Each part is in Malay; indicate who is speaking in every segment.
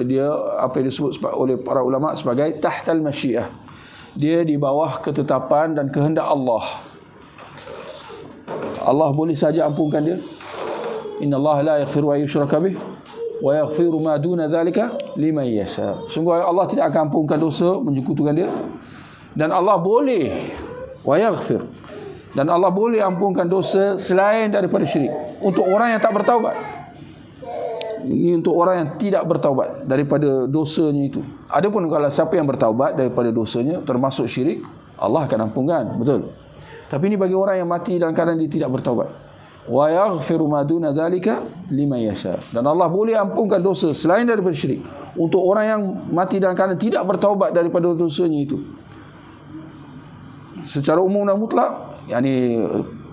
Speaker 1: dia apa yang disebut oleh para ulama sebagai tahtal masyiah. Dia di bawah ketetapan dan kehendak Allah. Allah boleh saja ampunkan dia. Innallaha la yaghfiru an yushraka bih wa yaghfiru ma duna dzalika liman yasha. Sungguh Allah tidak akan ampunkan dosa menyekutukan dia, dan Allah boleh wa yaghfir, dan Allah boleh ampunkan dosa selain daripada syirik untuk orang yang tak bertaubat. Ini untuk orang yang tidak bertaubat daripada dosanya itu. Adapun kalau siapa yang bertaubat daripada dosanya termasuk syirik, Allah akan ampunkan, betul. Tapi ini bagi orang yang mati dalam keadaan dia tidak bertaubat. Wa yaghfiru ma duna dzalika liman yasha. Dan Allah boleh ampunkan dosa selain daripada syirik untuk orang yang mati dalam keadaan tidak bertaubat daripada dosanya itu. Secara umum dan mutlak, yakni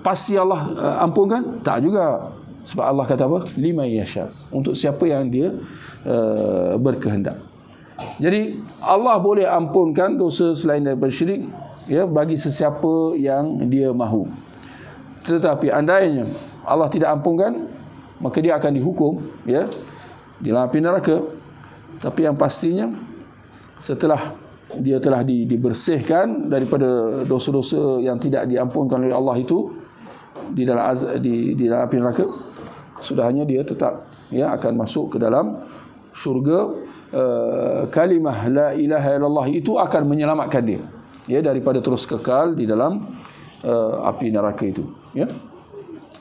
Speaker 1: pasti Allah ampunkan? Tak juga. Sebab Allah kata apa? Liman yasha. Untuk siapa yang dia berkehendak. Jadi Allah boleh ampunkan dosa selain daripada syirik, ya, bagi sesiapa yang dia mahu. Tetapi andainya Allah tidak ampunkan, maka dia akan dihukum, ya, di dalam api neraka. Tapi yang pastinya setelah dia telah dibersihkan daripada dosa-dosa yang tidak diampunkan oleh Allah itu di dalam api neraka, kesudahannya dia tetap, ya, akan masuk ke dalam syurga. Kalimah la ilaha illallah itu akan menyelamatkan dia, ya, daripada terus kekal di dalam api neraka itu, ya.